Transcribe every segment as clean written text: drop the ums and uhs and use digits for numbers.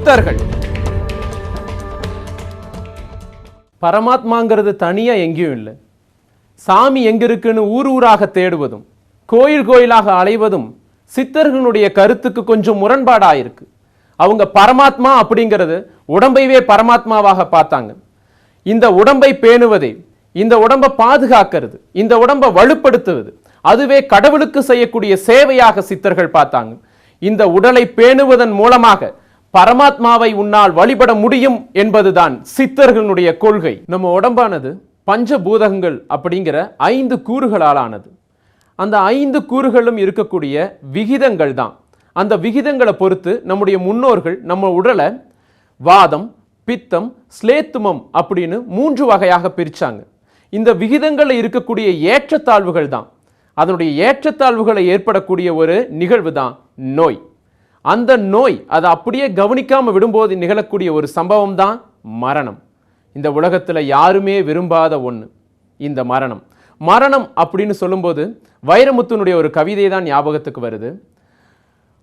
சித்தர்கள். பரமாத்மாங்கிறது தனியா எங்கேயும் இல்லை. சாமி எங்க இருக்குன்னு ஊர் ஊராக தேடுவதும் கோயில் கோயிலாக அலைவதும் சித்தர்களுடைய கருத்துக்கு கொஞ்சம் முரண்பாடாயிருக்கு. அவங்க பரமாத்மா அப்படிங்கிறது உடம்பைவே பரமாத்மாவாக பார்த்தாங்க. இந்த உடம்பை பேணுவதை, இந்த உடம்பை பாதுகாக்கிறது, இந்த உடம்பை வலுப்படுத்துவது, அதுவே கடவுளுக்கு செய்யக்கூடிய சேவையாக சித்தர்கள் பார்த்தாங்க. இந்த உடலை பேணுவதன் மூலமாக பரமாத்மாவை உன்னால் வழிபட முடியும் என்பதுதான் சித்தர்களுடைய கொள்கை. நம்ம உடம்பானது பஞ்சபூதகங்கள் அப்படிங்கிற 5 கூறுகளால் ஆனது. அந்த 5 கூறுகளும் இருக்கக்கூடிய விகிதங்கள் தான். அந்த விகிதங்களை பொறுத்து நம்முடைய முன்னோர்கள் நம்ம உடலை வாதம், பித்தம், ஸ்லேத்துமம் அப்படின்னு 3 வகையாக பிரிச்சாங்க. இந்த விகிதங்களில் இருக்கக்கூடிய ஏற்றத்தாழ்வுகள் தான், அதனுடைய ஏற்றத்தாழ்வுகளை ஏற்படக்கூடிய ஒரு நிகழ்வு தான் நோய். அந்த நோய் அதை அப்படியே கவனிக்காம விடும்போது நிகழக்கூடிய ஒரு சம்பவம் தான் மரணம். இந்த உலகத்தில் யாருமே விரும்பாத ஒன்று இந்த மரணம். மரணம் அப்படின்னு சொல்லும்போது வைரமுத்துனுடைய ஒரு கவிதை தான் ஞாபகத்துக்கு வருது.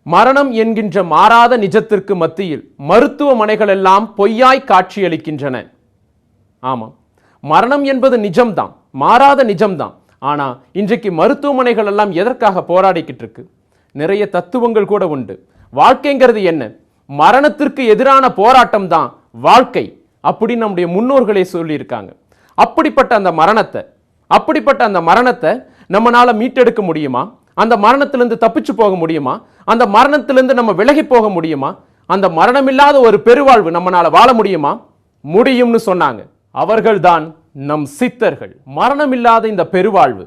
மரணம் என்கின்ற மாறாத நிஜத்திற்கு மத்தியில் மருத்துவமனைகள் எல்லாம் பொய்யாய் காட்சியளிக்கின்றன. ஆமாம், மரணம் என்பது நிஜம்தான், மாறாத நிஜம்தான். ஆனா இன்றைக்கு மருத்துவமனைகள் எல்லாம் எதற்காக போராடிக்கிட்டு இருக்கு? நிறைய தத்துவங்கள் கூட உண்டு. வாழ்க்கைங்கிறது என்ன? மரணத்திற்கு எதிரான போராட்டம் தான் வாழ்க்கை அப்படின்னு நம்முடைய முன்னோர்களே சொல்லியிருக்காங்க. அப்படிப்பட்ட அந்த மரணத்தை நம்மளால மீட்டெடுக்க முடியுமா? அந்த மரணத்திலிருந்து தப்பிச்சு போக முடியுமா? அந்த மரணத்திலிருந்து நம்ம விலகி போக முடியுமா? அந்த மரணமில்லாத ஒரு பெருவாழ்வு நம்மளால வாழ முடியுமா? முடியும்னு சொன்னாங்க. அவர்கள்தான் நம் சித்தர்கள். மரணமில்லாத இந்த பெருவாழ்வு,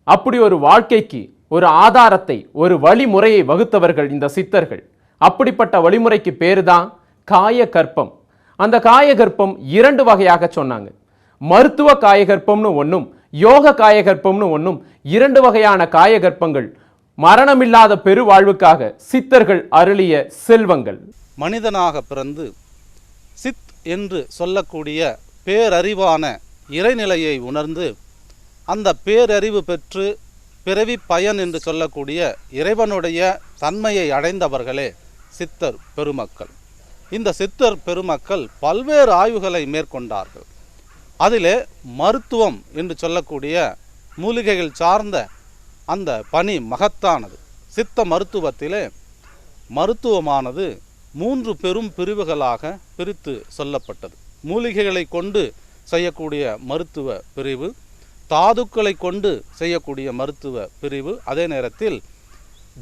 அப்படி ஒரு வாழ்க்கைக்கு ஒரு ஆதாரத்தை, ஒரு வழிமுறையை வகுத்தவர்கள் இந்த சித்தர்கள். அப்படிப்பட்ட வழிமுறைக்கு பேரு தான் காயகற்பம். அந்த காயகற்பம் 2 வகையாக சொன்னாங்க. மருத்துவ காயகற்பம்னு ஒன்றும், யோக காயகற்பம்னு ஒன்றும். 2 வகையான காயகற்பங்கள் மரணமில்லாத பெருவாழ்வுக்காக சித்தர்கள் அருளிய செல்வங்கள். மனிதனாக பிறந்து சித் என்று சொல்லக்கூடிய பேரறிவான இறைநிலையை உணர்ந்து அந்த பேரறிவு பெற்று பிறவி பயன் என்று சொல்லக்கூடிய இறைவனுடைய தன்மையை அடைந்தவர்களே சித்தர் பெருமக்கள். இந்த சித்தர் பெருமக்கள் பல்வேறு ஆய்வுகளை மேற்கொண்டார்கள். அதிலே மருத்துவம் என்று சொல்லக்கூடிய மூலிகைகள் சார்ந்த அந்த பணி மகத்தானது. சித்த மருத்துவத்திலே மருத்துவமானது 3 பெரும் பிரிவுகளாக பிரித்து சொல்லப்பட்டது. மூலிகைகளை கொண்டு செய்யக்கூடிய மருத்துவ பிரிவு, தாதுக்களை கொண்டு செய்யக்கூடிய மருத்துவ பிரிவு, அதே நேரத்தில்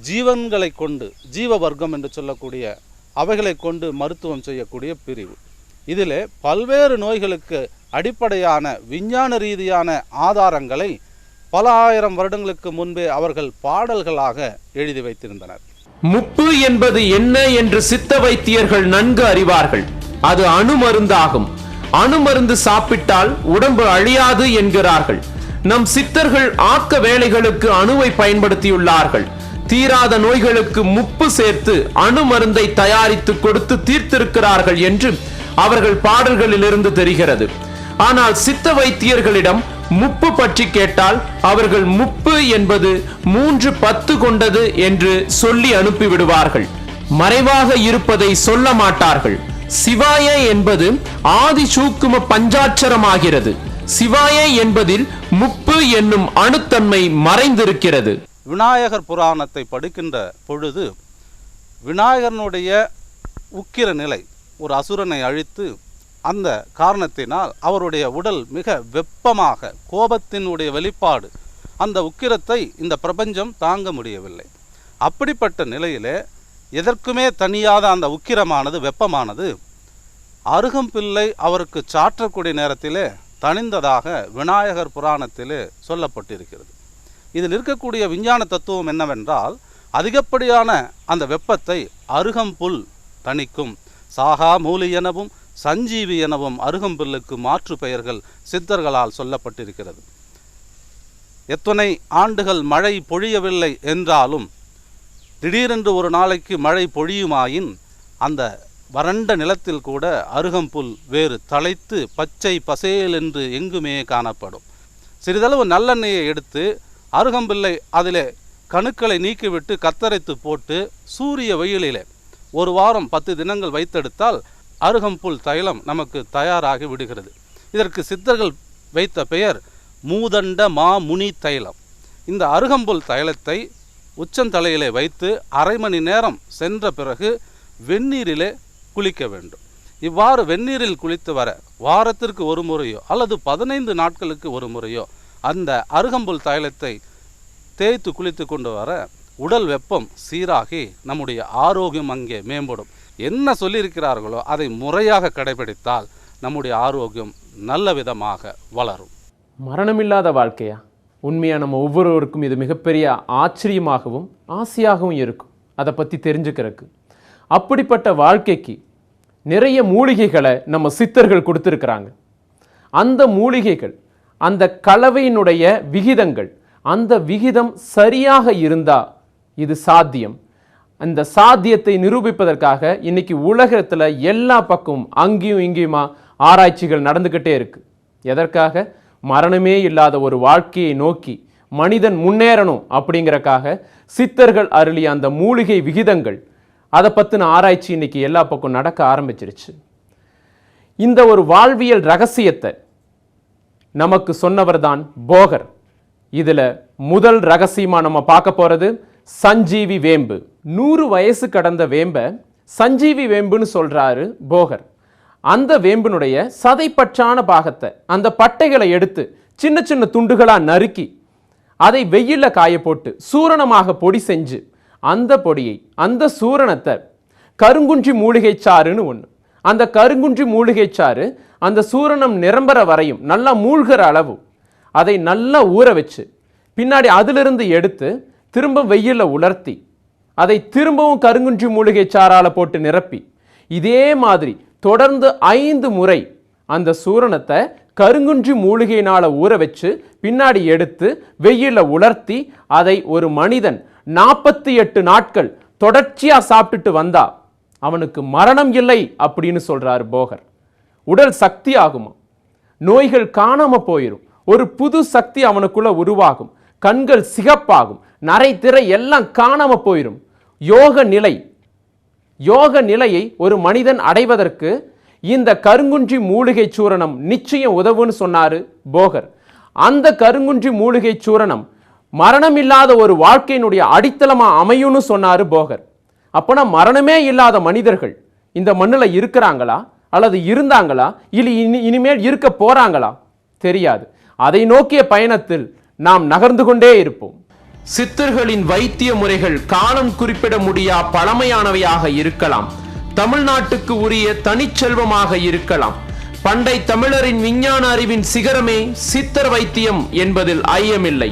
ஜீவன்களை கொண்டு, ஜீவ வர்க்கம் என்று சொல்லக்கூடிய அவைகளை கொண்டு மருத்துவம் செய்யக்கூடிய பிரிவு. இதில் பல்வேறு நோய்களுக்கு அடிப்படையான விஞ்ஞான ரீதியான ஆதாரங்களை பல ஆயிரம் வருடங்களுக்கு முன்பே அவர்கள் பாடல்களாக எழுதி வைத்திருந்தனர். முப்பு என்பது என்ன என்று சித்த வைத்தியர்கள் நன்கு அறிவார்கள். அது அணுமருந்தாகும். அணுமருந்து சாப்பிட்டால் உடம்பு அழியாது என்கிறார்கள். நம் சித்தர்கள் ஆக்க வேலைகளுக்கு அணுவை பயன்படுத்தியுள்ளார்கள். தீராத நோய்களுக்கு முப்பு சேர்த்து அணு மருந்தை தயாரித்து கொடுத்து தீர்த்திருக்கிறார்கள் என்று அவர்கள் பாடல்களிலிருந்து தெரிகிறது. ஆனால் சித்த வைத்தியர்களிடம் முப்பு பற்றி கேட்டால் அவர்கள் முப்பு என்பது 3-10 கொண்டது என்று சொல்லி அனுப்பிவிடுவார்கள். மறைவாக இருப்பதை சொல்ல மாட்டார்கள். சிவாய என்பது ஆதி சூக்கும பஞ்சாட்சரமாகிறது. சிவாய என்பதில் முப்பு என்னும் அணுத்தன்மை மறைந்திருக்கிறது. விநாயகர் புராணத்தை படிக்கின்ற பொழுது விநாயகனுடைய உக்கிர நிலை, ஒரு அசுரனை அழித்து அந்த காரணத்தினால் அவருடைய உடல் மிக வெப்பமாக, கோபத்தினுடைய வெளிப்பாடு, அந்த உக்கிரத்தை இந்த பிரபஞ்சம் தாங்க முடியவில்லை. அப்படிப்பட்ட நிலையிலே எதற்குமே தனியாத அந்த உக்கிரமானது, வெப்பமானது அருகம்பிள்ளை அவருக்கு சாற்றக்கூடிய நேரத்திலே தணிந்ததாக விநாயகர் புராணத்திலே சொல்லப்பட்டிருக்கிறது. இதில் இருக்கக்கூடிய விஞ்ஞான தத்துவம் என்னவென்றால், அதிகப்படியான அந்த வெப்பத்தை அருகம்புல் தணிக்கும். சாகா மூலி எனவும் சஞ்சீவி எனவும் அருகம்புல்லுக்கு மாற்று பெயர்கள் சித்தர்களால் சொல்லப்பட்டிருக்கிறது. எத்தனை ஆண்டுகள் மழை பொழியவில்லை என்றாலும் திடீரென்று ஒரு நாளைக்கு மழை பொழியுமாயின் அந்த வறண்ட நிலத்தில் கூட அருகம்புல் வேறு தழைத்து பச்சை பசேல் என்று எங்குமே காணப்படும். சிறிதளவு நல்லெண்ணெயை எடுத்து அருகம்பில்லை அதிலே கணுக்களை நீக்கிவிட்டு கத்தரைத்து போட்டு சூரிய வெயிலிலே ஒரு வாரம் 10 தினங்கள் வைத்தெடுத்தால் அருகம்புல் தைலம் நமக்கு தயாராகி விடுகிறது. இதற்கு சித்தர்கள் வைத்த பெயர் மூதண்ட மாமுனி தைலம். இந்த அருகம்புல் தைலத்தை உச்சந்தலையிலே வைத்து அரை மணி நேரம் சென்ற பிறகு வெந்நீரிலே குளிக்க வேண்டும். இவ்வாறு வெந்நீரில் குளித்து வர வாரத்திற்கு ஒரு முறையோ அல்லது 15 நாட்களுக்கு ஒரு முறையோ அந்த அருகம்புல் தைலத்தை தேய்த்து குளித்து கொண்டு வர உடல் வெப்பம் சீராகி நம்முடைய ஆரோக்கியம் அங்கே மேம்படும். என்ன சொல்லியிருக்கிறார்களோ அதை முறையாக கடைபிடித்தால் நம்முடைய ஆரோக்கியம் நல்ல விதமாக வளரும். மரணமில்லாத வாழ்க்கையா? உண்மையாக நம்ம ஒவ்வொருவருக்கும் இது மிகப்பெரிய ஆச்சரியமாகவும் ஆசையாகவும் இருக்கும் அதை பற்றி தெரிஞ்சுக்கிறதுக்கு. அப்படிப்பட்ட வாழ்க்கைக்கு நிறைய மூலிகைகளை நம்ம சித்தர்கள் கொடுத்துருக்குறாங்க. அந்த மூலிகைகள், அந்த கலவையினுடைய விகிதங்கள், அந்த விகிதம் சரியாக இருந்தால் இது சாத்தியம். அந்த சாத்தியத்தை நிரூபிப்பதற்காக இன்னைக்கு உலகத்தில் எல்லா பக்கமும் அங்கேயும் இங்கேயுமா ஆராய்ச்சிகள் நடந்துக்கிட்டே இருக்கு. எதற்காக? மரணமே இல்லாத ஒரு வாழ்க்கையை நோக்கி மனிதன் முன்னேறணும் அப்படிங்கிறக்காக சித்தர்கள் அருளிய அந்த மூலிகை விகிதங்கள், அதை பற்றின ஆராய்ச்சி இன்னைக்கு எல்லா பக்கம் நடக்க ஆரம்பிச்சிருச்சு. இந்த ஒரு வாழ்வியல் ரகசியத்தை நமக்கு சொன்னவர் தான் போகர். இதில் முதல் ரகசியமாக நம்ம பார்க்க போகிறது சஞ்சீவி வேம்பு. 100 வயசு கடந்த வேம்பை சஞ்சீவி வேம்புன்னு சொல்கிறாரு போகர். அந்த வேம்பினுடைய சதைப்பற்றான பாகத்தை, அந்த பட்டைகளை எடுத்து சின்ன சின்ன துண்டுகளாக நறுக்கி அதை வெயிலில் காய போட்டு சூரணமாக பொடி செஞ்சு அந்த பொடியை, அந்த சூரணத்தை கருங்குன்றி மூலிகை சாறுன்னு ஒன்று, அந்த கருங்குன்றி மூலிகை சாறு அந்த சூரணம் நிரம்புற வரையும் நல்லா மூழ்கிற அளவு அதை நல்லா ஊற வச்சு பின்னாடி அதிலிருந்து எடுத்து திரும்ப வெயிலில் உலர்த்தி அதை திரும்பவும் கருங்குன்றி மூலிகை சாறால் போட்டு நிரப்பி இதே மாதிரி தொடர்ந்து 5 முறை அந்த சூரணத்தை கருங்குன்றி மூலிகையினால் ஊற வச்சு பின்னாடி எடுத்து வெயிலில் உலர்த்தி அதை ஒரு மனிதன் 48 நாட்கள் தொடர்ச்சியாக சாப்பிட்டுட்டு வந்தா அவனுக்கு மரணம் இல்லை அப்படின்னு சொல்றாரு போகர். உடல் சக்தி ஆகுமா, நோய்கள் காணாம போயிடும், ஒரு புது சக்தி அவனுக்குள்ள உருவாகும், கண்கள் சிகப்பாகும், நரை திரை எல்லாம் காணாம போயிடும். யோக நிலையை ஒரு மனிதன் அடைவதற்கு இந்த கருங்குன்றி மூலிகை சூரணம் நிச்சயம் உதவுன்னு சொன்னாரு போகர். அந்த கருங்குன்றி மூலிகை சூரணம் மரணமில்லாத ஒரு வாழ்க்கையினுடைய அடித்தளமா அமையும்னு சொன்னாரு போகர். அப்போனா மரணமே இல்லாத மனிதர்கள் இந்த மண்ணில் இருக்கிறாங்களா அல்லது இருந்தாங்களா இல்லை இனிமேல் இருக்க போறாங்களா தெரியாது. அதை நோக்கிய பயணத்தில் நாம் நகர்ந்து கொண்டே இருப்போம். சித்தர்களின் வைத்திய முறைகள் காலம் குறிப்பிட முடியா பழமையானவையாக இருக்கலாம், தமிழ்நாட்டுக்கு உரிய தனிச்செல்வமாக இருக்கலாம். பண்டை தமிழரின் விஞ்ஞான அறிவின் சிகரமே சித்தர் வைத்தியம் என்பதில் ஐயமில்லை.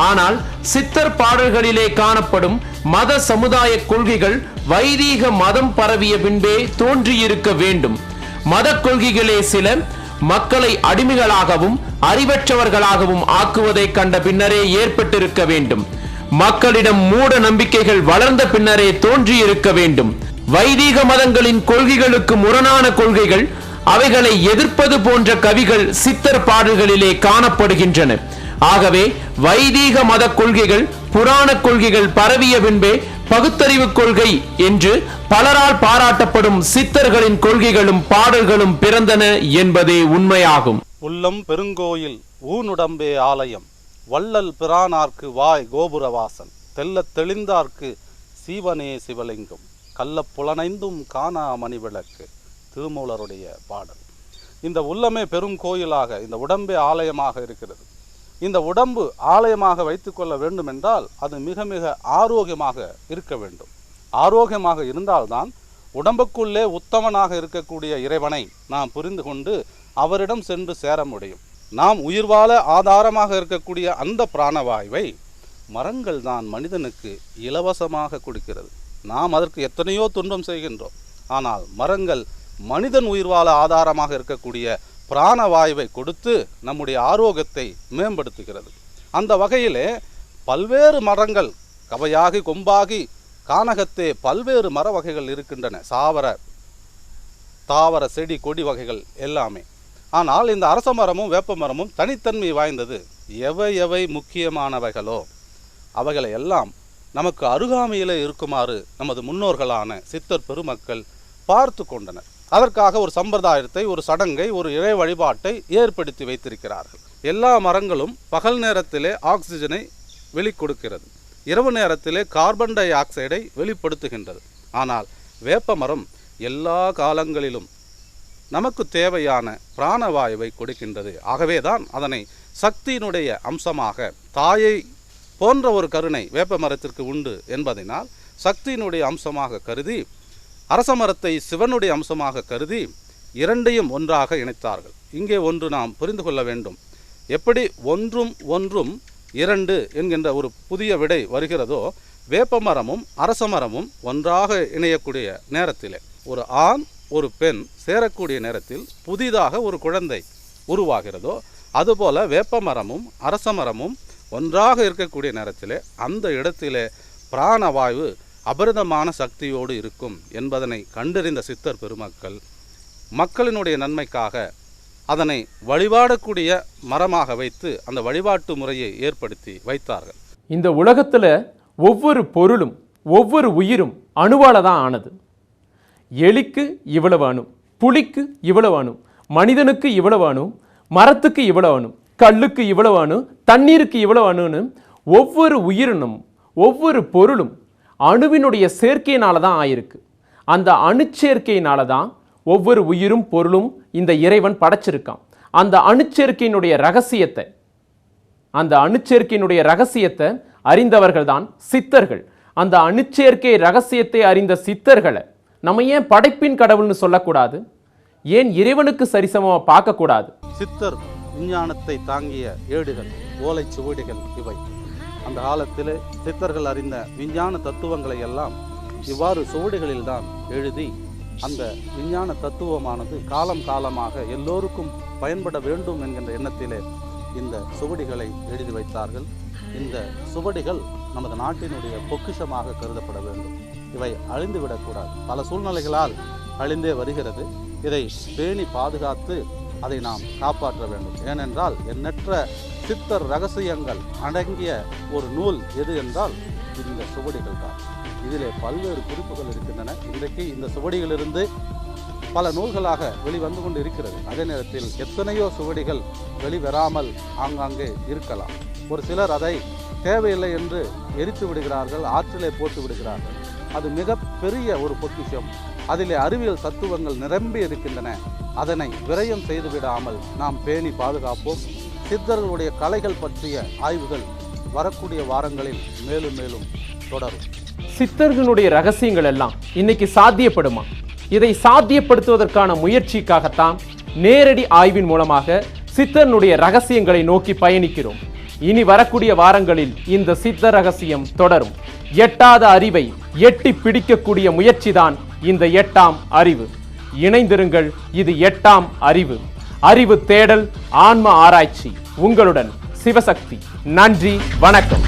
ஆனால் சித்தர் பாடல்களிலே காணப்படும் மத சமுதாய கொள்கைகள் வைதீக மதம் பரவிய பின்பே தோன்றியிருக்க வேண்டும். மத கொள்கைகளே சில மக்களை அடிமைகளாகவும் அறிவற்றவர்களாகவும் ஆக்குவதை கண்ட பின்னரே ஏற்பட்டிருக்க வேண்டும். மக்களிடம் மூட நம்பிக்கைகள் வளர்ந்த பின்னரே தோன்றியிருக்க வேண்டும். வைதீக மதங்களின் கொள்கைகளுக்கு முரணான கொள்கைகள், அவைகளை எதிர்ப்பது போன்ற கவிகள் சித்தர் பாடல்களிலே காணப்படுகின்றன. ஆகவே வைதீக மத கொள்கைகள் புராண கொள்கைகள் பரவிய பின்பே பகுத்தறிவு கொள்கை என்று பலரால் பாராட்டப்படும் சித்தர்களின் கொள்கைகளும் பாடல்களும் பிறந்தன என்பதே உண்மையாகும். உள்ளம் பெருங்கோயில் ஊனுடம்பே ஆலயம், வள்ளல் பிரானார்க்கு வாய் கோபுரவாசல், தெள்ளத் தெளிந்தார்க்கு சீவனே சிவலிங்கம், கள்ள புலனைந்தும் காணா மணிவிளக்கு. திருமூலருடைய பாடல். இந்த உள்ளமே பெரும் கோயிலாக, இந்த உடம்பே ஆலயமாக இருக்கிறது. இந்த உடம்பு ஆலயமாக வைத்துக்கொள்ள வேண்டும் என்றால் அது மிக மிக ஆரோக்கியமாக இருக்க வேண்டும். ஆரோக்கியமாக இருந்தால்தான் உடம்புக்குள்ளே உத்தமனாக இருக்கக்கூடிய இறைவனை நாம் புரிந்து கொண்டு அவரிடம் சென்று சேர முடியும். நாம் உயிர் வாழ ஆதாரமாக இருக்கக்கூடிய அந்த பிராணவாயுவை மரங்கள் தான் மனிதனுக்கு இலவசமாக கொடுக்கிறது. நாம் அதற்கு எத்தனையோ துன்பம் செய்கின்றோம். ஆனால் மரங்கள் மனிதன் உயிர் வாழ ஆதாரமாக இருக்கக்கூடிய பிராணவாயுவை கொடுத்து நம்முடைய ஆரோக்கியத்தை மேம்படுத்துகிறது. அந்த வகையிலே பல்வேறு மரங்கள் கவையாகி கொம்பாகி கானகத்தே பல்வேறு மர வகைகள் இருக்கின்றன, தாவர செடி கொடி வகைகள் எல்லாமே. ஆனால் இந்த அரச மரமும் வேப்ப மரமும் தனித்தன்மை வாய்ந்தது. எவை முக்கியமானவைகளோ அவைகளை எல்லாம் நமக்கு அருகாமையிலே இருக்குமாறு நமது முன்னோர்களான சித்தர் பெருமக்கள் பார்த்து கொண்டனர். அதற்காக ஒரு சம்பிரதாயத்தை, ஒரு சடங்கை, ஒரு இறை வழிபாட்டை ஏற்படுத்தி வைத்திருக்கிறார்கள். எல்லா மரங்களும் பகல் நேரத்திலே ஆக்சிஜனை வெளிக்கொடுக்கிறது, இரவு நேரத்திலே கார்பன் டை ஆக்சைடை வெளிப்படுத்துகின்றது. ஆனால் வேப்ப மரம் எல்லா காலங்களிலும் நமக்கு தேவையான பிராணவாயுவை கொடுக்கின்றது. ஆகவேதான் அதனை சக்தியினுடைய அம்சமாக, தாயை போன்ற ஒரு கருணை வேப்ப மரத்திற்கு உண்டு என்பதனால் சக்தியினுடைய அம்சமாக கருதி, அரச மரத்தை சிவனுடைய அம்சமாக கருதி இரண்டையும் ஒன்றாக இணைத்தார்கள். இங்கே ஒன்று நாம் புரிந்து கொள்ள வேண்டும். எப்படி ஒன்றும் ஒன்றும் இரண்டு என்கின்ற ஒரு புதிய விடை வருகிறதோ, வேப்ப மரமும் அரச மரமும் ஒன்றாக இணையக்கூடிய நேரத்திலே, ஒரு ஆண் ஒரு பெண் சேரக்கூடிய நேரத்தில் புதிதாக ஒரு குழந்தை உருவாகிறதோ, அதுபோல வேப்ப மரமும் அரச மரமும் ஒன்றாக இருக்கக்கூடிய நேரத்திலே அந்த இடத்திலே பிராணவாயு அபரிதமான சக்தியோடு இருக்கும் என்பதனை கண்டறிந்த சித்தர் பெருமக்கள் மக்களினுடைய நன்மைக்காக அதனை வழிபாடக்கூடிய மரமாக வைத்து அந்த வழிபாட்டு முறையை ஏற்படுத்தி வைத்தார்கள். இந்த உலகத்துல ஒவ்வொரு பொருளும் ஒவ்வொரு உயிரும் அணுவால தான் ஆனது. எலிக்கு இவ்வளவு அணு, புலிக்கு இவ்வளவு அணு, மனிதனுக்கு இவ்வளவு அணு, மரத்துக்கு இவ்வளவு அணு, கல்லுக்கு இவ்வளவு அணு, தண்ணீருக்கு இவ்வளவு அணுன்னு ஒவ்வொரு உயிரினும் ஒவ்வொரு பொருளும் அணுவினுடைய சேர்க்கையினால தான் ஆயிருக்கு. அந்த அணுச்சேர்க்கையினால தான் ஒவ்வொரு உயிரும் பொருளும் இந்த இறைவன் படைச்சிருக்கான். அந்த அணுச்சேர்க்கையினுடைய ரகசியத்தை அறிந்தவர்கள் தான் சித்தர்கள். அந்த அணுச்சேர்க்கை ரகசியத்தை அறிந்த சித்தர்களை நம்ம ஏன் படைப்பின் கடவுள்னு சொல்லக்கூடாது? ஏன் இறைவனுக்கு சரிசமமாக பார்க்கக்கூடாது? சித்தர் விஞ்ஞானத்தை தாங்கிய ஏடுகள், ஓலைச்சுவடிகள் இவை. அந்த காலத்திலே சித்தர்கள் அறிந்த விஞ்ஞான தத்துவங்களை எல்லாம் இவ்வாறு சுவடிகளில்தான் எழுதி, அந்த விஞ்ஞான தத்துவமானது காலம் காலமாக எல்லோருக்கும் பயன்பட வேண்டும் என்கின்ற எண்ணத்திலே இந்த சுவடிகளை எழுதி வைத்தார்கள். இந்த சுவடிகள் நமது நாட்டினுடைய பொக்கிஷமாக கருதப்பட வேண்டும். இவை அழிந்துவிடக்கூடாது. பல சூழ்நிலைகளால் அழிந்தே வருகிறது. இதை பேணி பாதுகாத்து அதை நாம் காப்பாற்ற வேண்டும். ஏனென்றால் எண்ணற்ற சித்தர் ரகசியங்கள் அடங்கிய ஒரு நூல் எது என்றால் இந்த சுவடிகள் தான். இதிலே பல்வேறு குறிப்புகள் இருக்கின்றன. இன்றைக்கு இந்த சுவடிகளிலிருந்து பல நூல்களாக வெளிவந்து கொண்டு இருக்கிறது. அதே நேரத்தில் எத்தனையோ சுவடிகள் வெளிவராமல் ஆங்காங்கே இருக்கலாம். ஒரு சிலர் அதை தேவையில்லை என்று எரித்து விடுகிறார்கள், ஆற்றிலே போட்டு விடுகிறார்கள். அது மிக பெரிய ஒரு பொக்கிஷம். அதிலே அறிவியல் தத்துவங்கள் நிரம்பி இருக்கின்றன. அதனை விரயம் செய்துவிடாமல் நாம் பேணி பாதுகாப்போம். சித்தர்களுடைய கலைகள் பற்றிய ஆய்வுகள் வரக்கூடிய வாரங்களில் மேலும் மேலும் தொடரும். சித்தர்களுடைய ரகசியங்கள் எல்லாம் இன்னைக்கு சாத்தியப்படுமா? இதை சாத்தியப்படுத்துவதற்கான முயற்சிக்காகத்தான் நேரடி ஆய்வின் மூலமாக சித்தனுடைய ரகசியங்களை நோக்கி பயணிக்கிறோம். இனி வரக்கூடிய வாரங்களில் இந்த சித்த ரகசியம் தொடரும். எட்டாத அறிவை எட்டி பிடிக்கக்கூடிய முயற்சிதான் இந்த 8ஆம் அறிவு. இணைந்திருங்கள். இது 8ஆம் அறிவு. அறிவு தேடல், ஆன்ம ஆராய்ச்சி. உங்களுடன் சிவசக்தி. நன்றி, வணக்கம்.